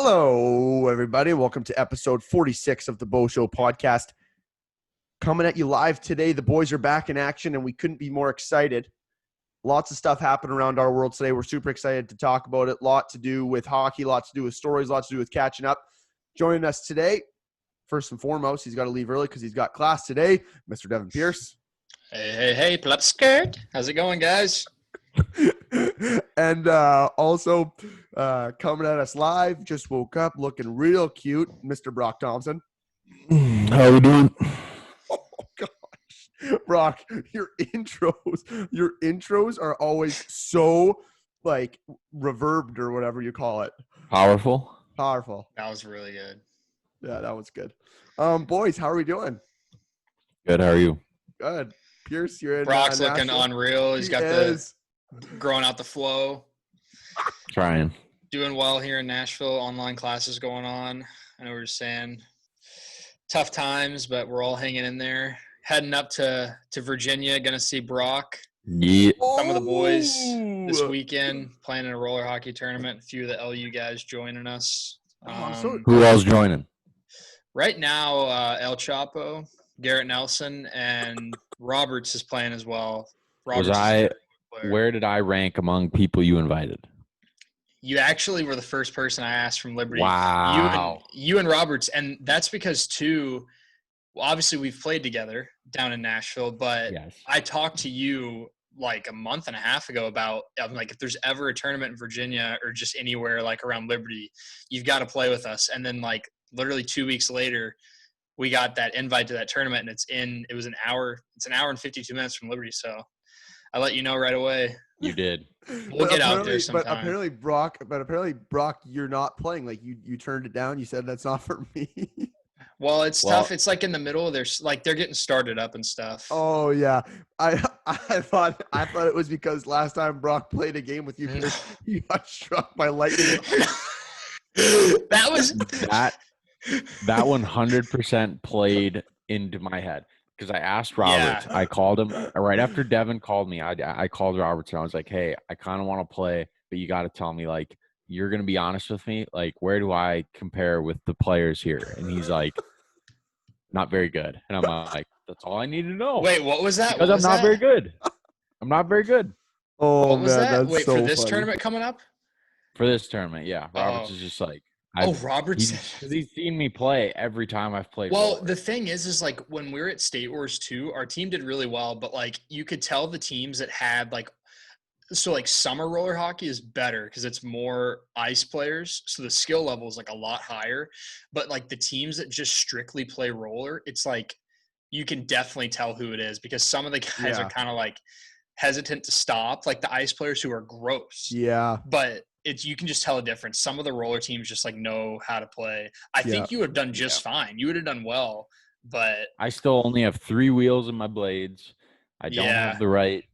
Hello, everybody. Welcome to episode 46 of the Bo Show podcast. Coming at you live today. The boys are back in action, and we couldn't be more excited. Lots of stuff happened around our world today. We're super excited to talk about it. Lot to do with hockey, lots to do with stories, lots to do with catching up. Joining us today, first and foremost, he's got to leave early because he's got class today, Mr. Devin Pierce. Hey, Pleb Skirt. How's it going, guys? And also coming at us live, just woke up looking real cute, Mr. Brock Thompson. How are we doing? Oh gosh, Brock, your intros are always so like reverbed or whatever you call it. Powerful. That was really good. Yeah, that was good. Boys, how are we doing? Good. How are you? Good. Pierce, you're in. Brock's looking unreal. He's got the growing out the flow. Trying. Doing well here in Nashville. Online classes going on. I know we were saying tough times, but we're all hanging in there. Heading up to Virginia, going to see Brock. Yeah. Some of the boys this weekend playing in a roller hockey tournament. A few of the LU guys joining us. Who else joining? Right now, El Chapo, Garrett Nelson, and Roberts is playing as well. Where did I rank among people you invited? You actually were the first person I asked from Liberty. Wow. You and Roberts, and that's because obviously we've played together down in Nashville, but Yes. I talked to you like a month and a half ago about if there's ever a tournament in Virginia or just anywhere like around Liberty, you've got to play with us. And then like literally 2 weeks later, we got that invite to that tournament, and it was an hour. It's an hour and 52 minutes from Liberty, so I let you know right away. You did. We'll get out there sometime. But apparently, Brock, you're not playing. Like you turned it down. You said that's not for me. Well, it's tough. It's like in the middle. They're getting started up and stuff. Oh yeah, I thought it was because last time Brock played a game with you, he got struck by lightning. That was that 100% played into my head. Because I asked Roberts, I called him right after Devin called me. I called Roberts and I was like, "Hey, I kind of want to play, but you got to tell me, like, you're gonna be honest with me. Like, where do I compare with the players here?" And he's like, "Not very good." And I'm like, "That's all I need to know." Wait, what was that? Because I'm not very good. I'm not very good. Oh what was man, that? that's Wait, so for this funny. tournament coming up? For this tournament, yeah. Roberts is just like, Roberts. He's seen me play every time I've played. Well, roller. the thing is like when we were at State Wars 2, our team did really well, but like you could tell the teams that had like summer roller hockey is better because it's more ice players, so the skill level is like a lot higher. But like the teams that just strictly play roller, it's like you can definitely tell who it is because some of the guys are kind of like hesitant to stop, like the ice players who are gross. Yeah, but you can just tell a difference. Some of the roller teams just like know how to play. I think you would have done just fine. You would have done well, but I still only have 3 wheels in my blades. I don't have the right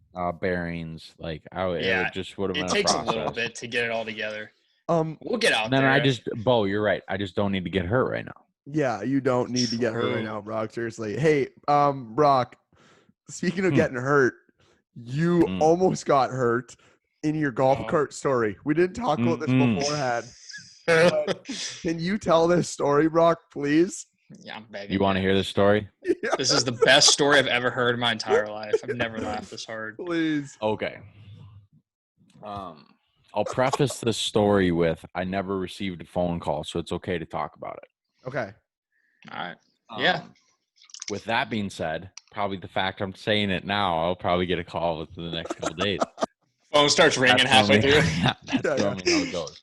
bearings. Like it just would have been a process. It takes a little bit to get it all together. We'll get out there. Then Bo, you're right. I just don't need to get hurt right now. Yeah, you don't need to get hurt right now, Brock. Seriously. Hey, Brock, speaking of getting hurt, you almost got hurt in your golf cart story. We didn't talk about this beforehand. But can you tell this story, Brock, please? Yeah, I'm begging. You want to hear this story? Yeah. This is the best story I've ever heard in my entire life. I've never laughed this hard. Please. Okay. I'll preface this story with I never received a phone call, so it's okay to talk about it. Okay. All right. Yeah. With that being said, probably the fact I'm saying it now, I'll probably get a call within the next couple of days. Phone starts ringing halfway through. That's normally how it goes.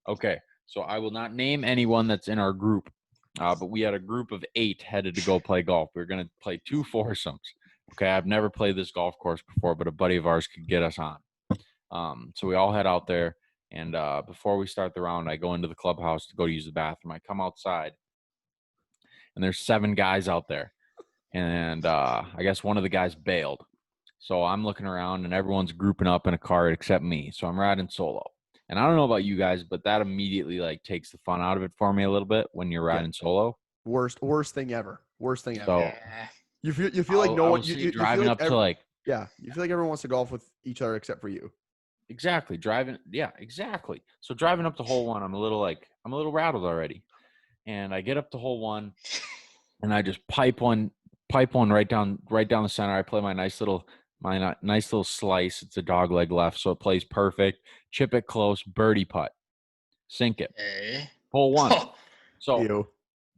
Okay, so I will not name anyone that's in our group, but we had a group of 8 headed to go play golf. We were going to play 2 foursomes. Okay, I've never played this golf course before, but a buddy of ours could get us on. So we all head out there, and before we start the round, I go into the clubhouse to go use the bathroom. I come outside, and there's 7 guys out there, and I guess one of the guys bailed. So I'm looking around, and everyone's grouping up in a cart except me. So I'm riding solo. And I don't know about you guys, but that immediately like takes the fun out of it for me a little bit when you're riding solo. Worst thing ever. Worst thing ever. So you feel like no one you driving feel up to like you feel like everyone wants to golf with each other except for you. Exactly. Driving. Yeah, exactly. So driving up to hole 1, I'm a little like I'm a little rattled already. And I get up to hole 1, and I just pipe one right down the center. I play my nice little slice. It's a dog leg left, so it plays perfect. Chip it close, birdie putt, sink it. Hey. Hole 1. Oh, So Ew.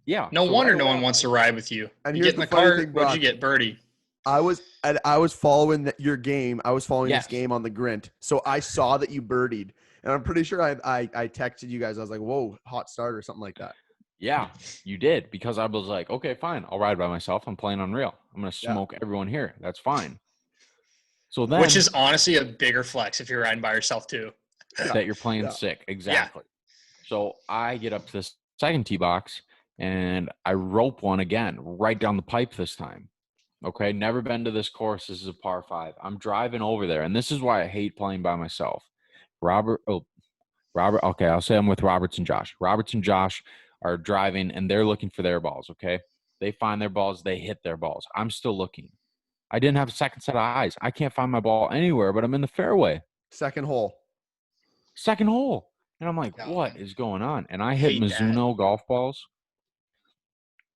yeah. no so wonder right no away, one I'm wants to like, ride with you. And You here's get in the the funny cart. thing, What'd you Brock. get, birdie? I was following your game. I was following Yes. this game on the Grint. So I saw that you birdied. And I'm pretty sure I texted you guys. I was like, whoa, hot start or something like that. Yeah, you did, because I was like, okay, fine. I'll ride by myself. I'm playing Unreal. I'm going to Yeah. smoke everyone here. That's fine. So then Which is honestly a bigger flex if you're riding by yourself too. that you're playing Yeah. sick. Exactly. So I get up to this second tee box and I rope one again, right down the pipe this time. Okay. Never been to this course. This is a par 5. I'm driving over there. And this is why I hate playing by myself. Robert. Okay. I'll say I'm with Roberts and Josh. Roberts and Josh are driving and they're looking for their balls. Okay. They find their balls. They hit their balls. I'm still looking. I didn't have a second set of eyes. I can't find my ball anywhere, but I'm in the fairway. Second hole. Second hole. And I'm like, God. what is going on? And I hit Hate that. Mizuno golf balls.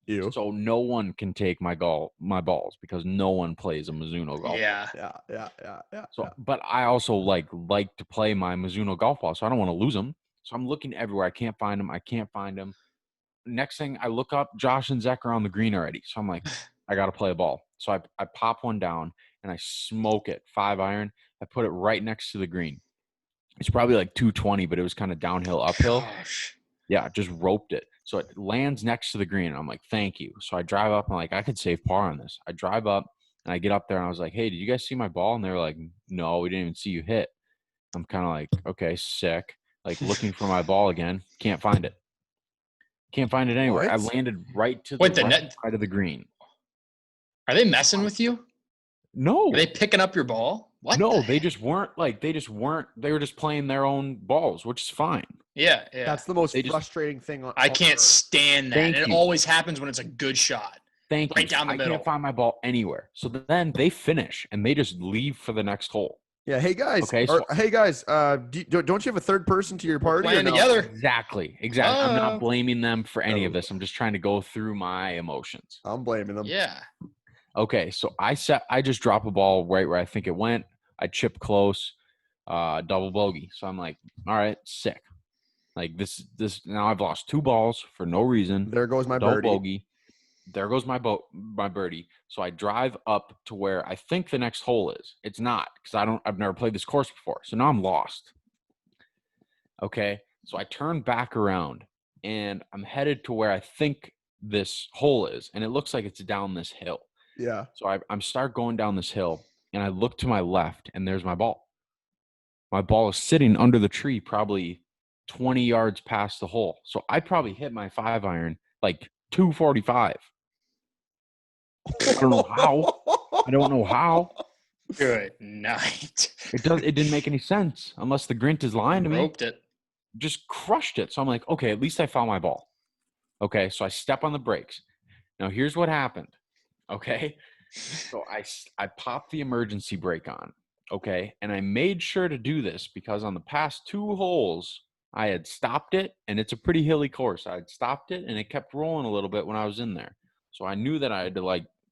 Ew. So no one can take my balls because no one plays a Mizuno golf. Yeah. Yeah. So, but I also like to play my Mizuno golf ball, so I don't want to lose them. So I'm looking everywhere. I can't find them. Next thing, I look up, Josh and Zach are on the green already. So I'm like, I got to play a ball. So I pop one down and I smoke it, 5-iron. I put it right next to the green. It's probably like 220, but it was kind of downhill, uphill. Gosh. Yeah, just roped it. So it lands next to the green. I'm like, thank you. So I drive up. I'm like, I could save par on this. I drive up and I get up there and I was like, hey, did you guys see my ball? And they were like, no, we didn't even see you hit. I'm kind of like, okay, sick. Like looking for my ball again. Can't find it. Can't find it anywhere. What? I landed right to the Wait, the left net- side of the green. Are they messing with you? No. Are they picking up your ball? What? No, the they heck? just weren't. They were just playing their own balls, which is fine. Yeah. That's the most They just- frustrating thing on I on can't earth. stand that. Thank And it you. always happens when it's a good shot. Thank Right you. down the I middle. can't find my ball anywhere. So then they finish and they just leave for the next hole. Yeah. Hey guys. Okay, Hey guys. Don't you have a third person to your party? or Playing no? together. Exactly. I'm not Oh. blaming them for any of No. this. I'm just trying to go through my emotions. I'm blaming them. Yeah. Okay, so I just drop a ball right where I think it went. I chip close, double bogey. So I'm like, all right, sick. Like this now I've lost 2 balls for no reason. There goes my Double birdie. bogey. There goes my birdie. So I drive up to where I think the next hole is. It's not because I've never played this course before. So now I'm lost. Okay. So I turn back around and I'm headed to where I think this hole is. And it looks like it's down this hill. Yeah. So I'm start going down this hill and I look to my left and there's my ball. My ball is sitting under the tree, probably 20 yards past the hole. So I probably hit my 5-iron like 245. I don't know how. Good night. It didn't make any sense unless the Grint is lying to me. Roped it. Just crushed it. So I'm like, okay, at least I found my ball. Okay, so I step on the brakes. Now here's what happened. Okay, so I popped the emergency brake on. Okay, and I made sure to do this because on the past 2 holes I had stopped it, and it's a pretty hilly course. I had stopped it, and it kept rolling a little bit when I was in there. So I knew that I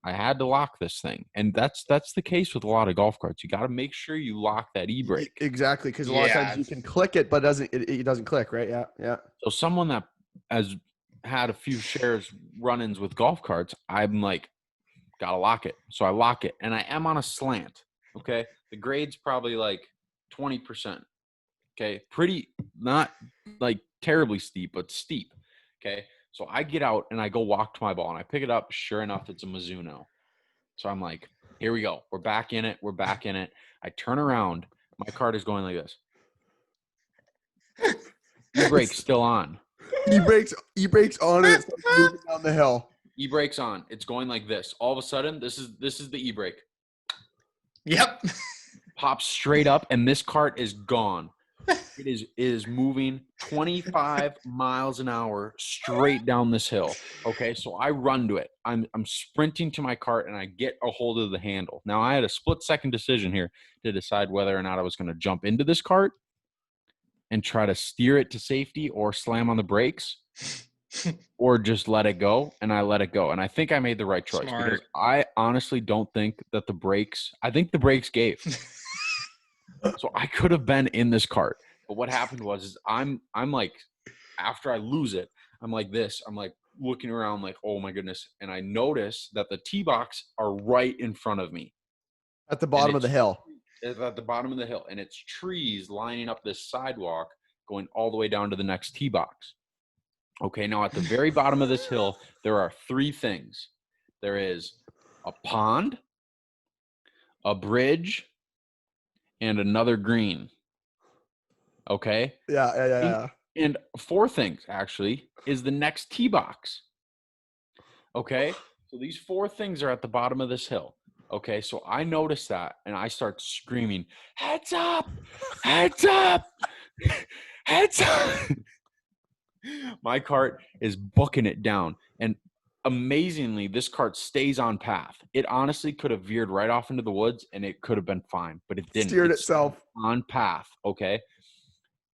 had to lock this thing, and that's the case with a lot of golf carts. You got to make sure you lock that e-brake. Exactly, because a lot of times you can click it, but it doesn't click, right? Yeah. So someone that has had a few run-ins with golf carts, I'm like, gotta lock it. So I lock it, and I am on a slant. Okay, the grade's probably like 20%. Okay, pretty not like terribly steep, but steep. Okay. So I get out and I go walk to my ball and I pick it up. Sure enough, it's a Mizuno. So I'm like, here we go. We're back in it. I turn around. My cart is going like this. E-brake's still on. E-brake's on and it's moving down the hill. E-brake's on. It's going like this. All of a sudden, this is the e-brake. Yep. Pops straight up and this cart is gone. It is moving 25 miles an hour straight down this hill. Okay, so I run to it. I'm sprinting to my cart and I get a hold of the handle. Now I had a split-second decision here to decide whether or not I was going to jump into this cart and try to steer it to safety or slam on the brakes or just let it go. And I let it go. And I think I made the right choice because I honestly don't think that I think the brakes gave. So I could have been in this cart. But what happened was I'm like, after I lose it, I'm like this. I'm like looking around like, oh my goodness. And I notice that the tee box are right in front of me. At the bottom of the hill. It's at the bottom of the hill. And it's trees lining up this sidewalk going all the way down to the next tee box. Okay, now at the very bottom of this hill, there are 3 things. There is a pond, a bridge, and another green. Okay? Yeah. And 4 things, actually, is the next tee box. Okay? So these 4 things are at the bottom of this hill. Okay, so I notice that, and I start screaming, heads up! Heads up! Heads up! My cart is booking it down. And amazingly, this cart stays on path. It honestly could have veered right off into the woods, and it could have been fine, but it didn't. Steered itself. On path, okay?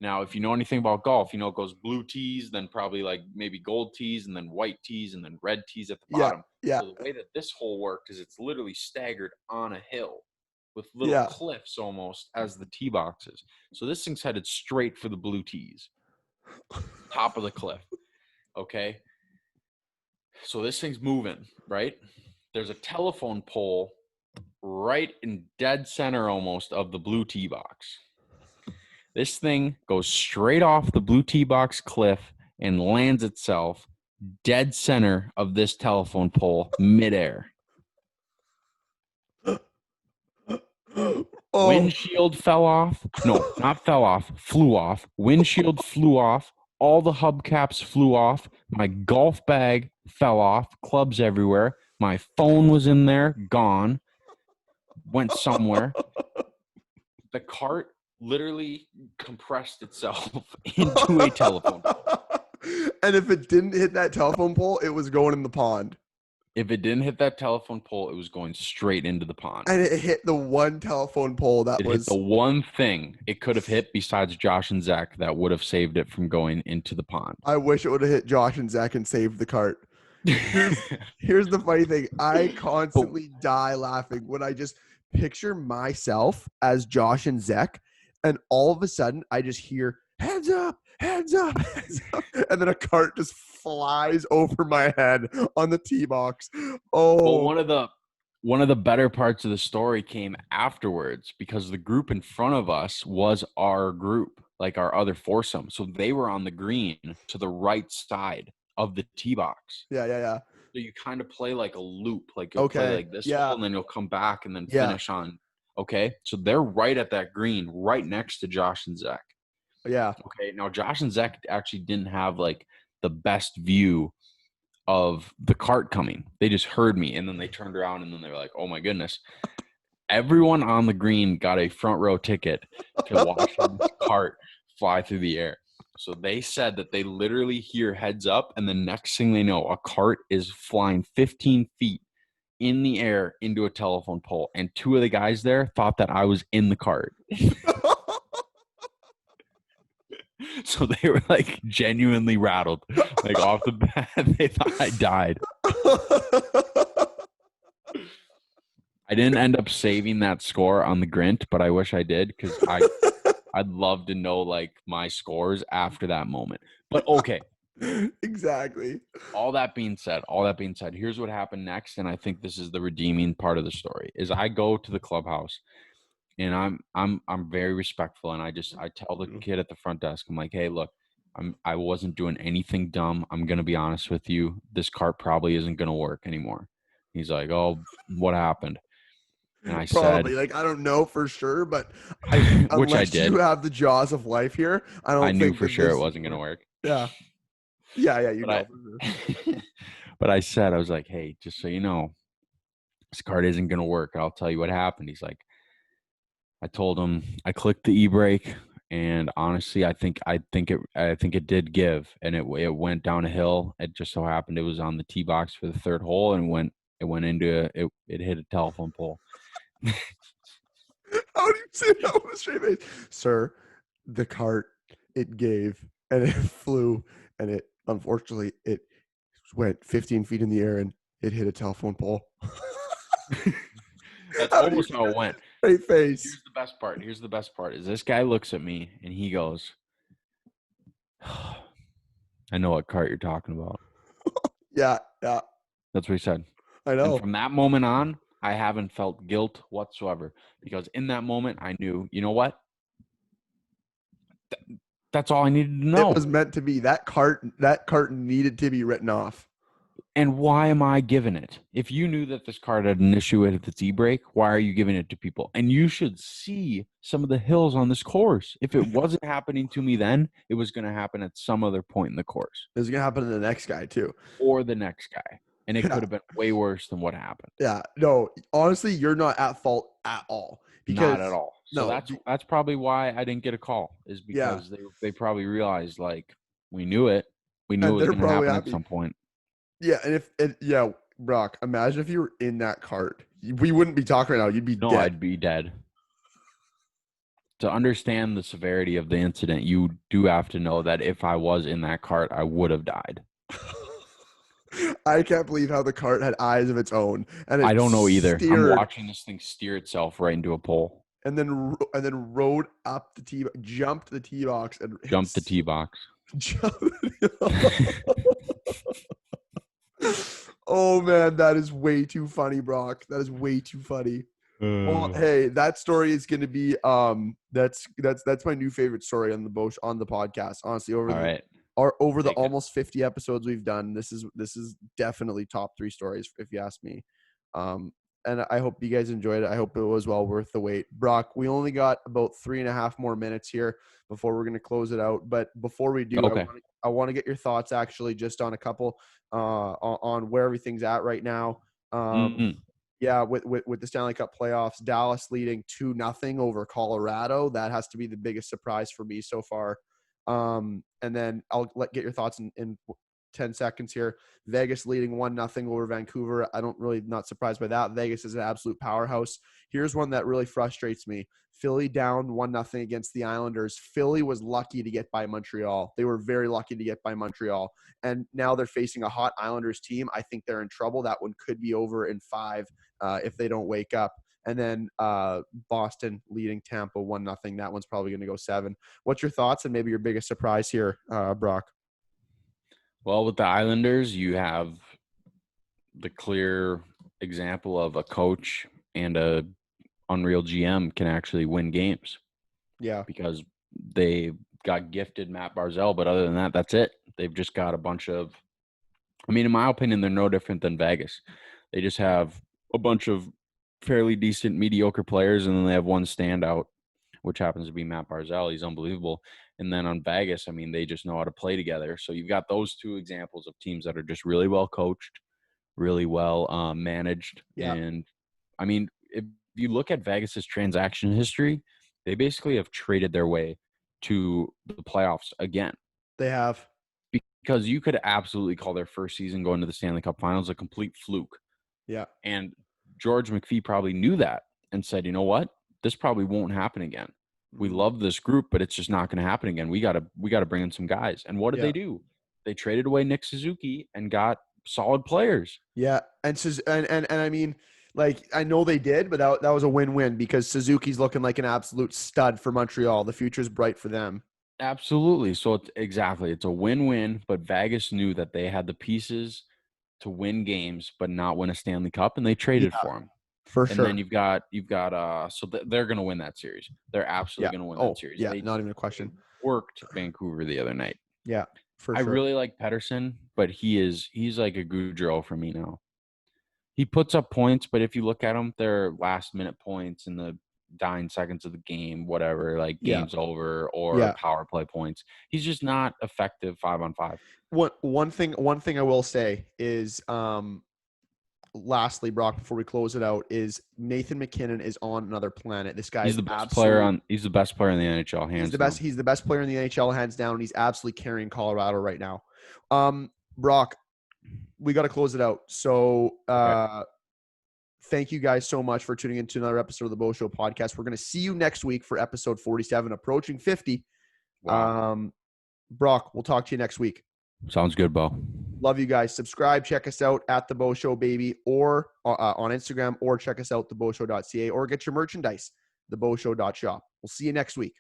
Now, if you know anything about golf, you know it goes blue tees, then probably like maybe gold tees, and then white tees, and then red tees at the bottom. Yeah. So the way that this hole worked is it's literally staggered on a hill with little cliffs almost as the tee boxes. So this thing's headed straight for the blue tees. Top of the cliff. Okay. So this thing's moving, right? There's a telephone pole right in dead center almost of the blue tee box. This thing goes straight off the blue tee box cliff and lands itself dead center of this telephone pole midair. Windshield fell off. No, not fell off. Flew off. Windshield flew off. All the hubcaps flew off. My golf bag fell off. Clubs everywhere. My phone was in there. Gone. Went somewhere. The cart literally compressed itself into a telephone pole. And if it didn't hit that telephone pole, it was going in the pond. If it didn't hit that telephone pole, it was going straight into the pond. And it hit the one telephone pole that hit the one thing it could have hit besides Josh and Zach that would have saved it from going into the pond. I wish it would have hit Josh and Zach and saved the cart. Here's the funny thing. I constantly die laughing when I just picture myself as Josh and Zach, and all of a sudden I just hear heads up, heads up, heads up, and then a cart just flies over my head on the tee box. Oh, well, one of the better parts of the story came afterwards because the group in front of us was our group, like our other foursome. So they were on the green to the right side of the tee box. Yeah. So you kind of play like a loop, like you'll play like this hole, and then you'll come back and then finish on. Okay, so they're right at that green, right next to Josh and Zach. Yeah. Okay, now Josh and Zach actually didn't have like the best view of the cart coming. They just heard me, and then they turned around, and then they were like, "Oh my goodness!" Everyone on the green got a front row ticket to watch the cart fly through the air. So they said that they literally hear heads up, and the next thing they know, a cart is flying 15 feet in the air into a telephone pole. And 2 of the guys there thought that I was in the cart. So they were like genuinely rattled. Like off the bat, they thought I died. I didn't end up saving that score on the Grint, but I wish I did because I'd love to know like my scores after that moment. But okay. Exactly. All that being said, here's what happened next, and I think this is the redeeming part of the story. Is I go to the clubhouse, and I'm very respectful, and I tell the kid at the front desk, I'm like, hey, look, I wasn't doing anything dumb. I'm gonna be honest with you. This cart probably isn't gonna work anymore. He's like, oh, what happened? And I probably, said, like, I don't know for sure, but which I did. You have the jaws of life here. I knew for sure it wasn't going to work. Yeah. You know. But I said, I was like, hey, just so you know, this card isn't going to work. I'll tell you what happened. He's like, I told him I clicked the e-brake, and honestly, I think it did give, and it went down a hill. It just so happened it was on the tee box for the 3rd hole, and it went into it hit a telephone pole. How do you say that with a straight face? Sir, the cart it gave and it flew and it unfortunately it went 15 feet in the air and it hit a telephone pole. That's How do you almost how it went. straight face? Here's the best part. Here's the best part is this guy looks at me and he goes, I know what cart you're talking about. Yeah, That's what he said. I And know. from that moment on, I haven't felt guilt whatsoever because in that moment, I knew, you know what? That's all I needed to know. It was meant to be. That cart needed to be written off. And why am I giving it? If you knew that this cart had an issue with its e-brake, why are you giving it to people? And you should see some of the hills on this course. If it wasn't happening to me then, it was going to happen at some other point in the course. It was gonna happen to the next guy too. Or the next guy. And it Yeah. could have been way worse than what happened. Yeah, no, honestly, you're not at fault at all. Because, Not at all. So no, that's probably why I didn't get a call, is because they probably realized, like, we knew it. We knew And it was they're going to happen probably at happy. some point. Yeah, and Brock, imagine if you were in that cart. We wouldn't be talking right now. You'd be No, dead. I'd be dead. To understand the severity of the incident, you do have to know that if I was in that cart, I would have died. I can't believe how the cart had eyes of its own. And I don't know either. steered, I'm watching this thing steer itself right into a pole. and then rode up the tee, jumped the tee box, and Jumped the tee box. Oh man, that is way too funny, Brock. That is way too funny. Well, hey, that story is going to be that's my new favorite story on the podcast. Honestly, over the almost 50 episodes we've done, this is definitely top 3 stories if you ask me. And I hope you guys enjoyed it. I hope it was well worth the wait. Brock, we only got about 3.5 more minutes here before we're going to close it out. But before we do, okay. I want to get your thoughts actually just on a couple on where everything's at right now. Yeah, with the Stanley Cup playoffs, Dallas leading 2-0 over Colorado. That has to be the biggest surprise for me so far. And then I'll get your thoughts in 10 seconds here. Vegas leading 1-0 over Vancouver. Not surprised by that. Vegas is an absolute powerhouse. Here's one that really frustrates me. Philly down 1-0 against the Islanders. Philly was lucky to get by Montreal. They were very lucky to get by Montreal. And now they're facing a hot Islanders team. I think they're in trouble. That one could be over in 5 if they don't wake up. And then Boston leading Tampa 1-0. That one's probably going to go 7. What's your thoughts and maybe your biggest surprise here, Brock? Well, with the Islanders, you have the clear example of a coach and a unreal GM can actually win games. Yeah. Because they got gifted Matt Barzal, but other than that, that's it. They've just got a bunch of – I mean, in my opinion, they're no different than Vegas. They just have a bunch of fairly decent, mediocre players, and then they have one standout, which happens to be Matt Barzal. He's unbelievable. And then on Vegas, I mean, they just know how to play together. So you've got those 2 examples of teams that are just really well coached, really well managed. Yeah. And, I mean, if you look at Vegas's transaction history, they basically have traded their way to the playoffs again. They have. Because you could absolutely call their first season going to the Stanley Cup Finals a complete fluke. Yeah. And George McPhee probably knew that and said, you know what? This probably won't happen again. We love this group, but it's just not going to happen again. We got to bring in some guys. And what did they do? They traded away Nick Suzuki and got solid players. Yeah. And I mean, like, I know they did, but that was a win-win because Suzuki's looking like an absolute stud for Montreal. The future's bright for them. Absolutely. So it's a win-win, but Vegas knew that they had the pieces to win games, but not win a Stanley Cup, and they traded for him. For sure. And then you've got they're going to win that series. They're absolutely going to win that series. Yeah, not even a question. Worked Vancouver the other night. Yeah, for sure. I really like Pettersson, but he's like a Goudreau for me now. He puts up points, but if you look at him, they're last-minute points in the dying seconds of the game, whatever, like game's over or power play points. He's just not effective 5-on-5. One thing I will say is lastly, Brock, before we close it out, is Nathan Mackinnon is on another planet. This guy he's the best player he's the best player in the NHL, hands down. He's the best player in the NHL, hands down, and he's absolutely carrying Colorado right now. Brock, we got to close it out. So thank you guys so much for tuning into another episode of the Bo Show podcast. We're going to see you next week for episode 47, approaching 50. Wow. Brock, we'll talk to you next week. Sounds good, Bo. Love you guys. Subscribe. Check us out at The Bo Show, baby, or on Instagram, or check us out, thebowshow.ca, or get your merchandise, thebowshow.shop. We'll see you next week.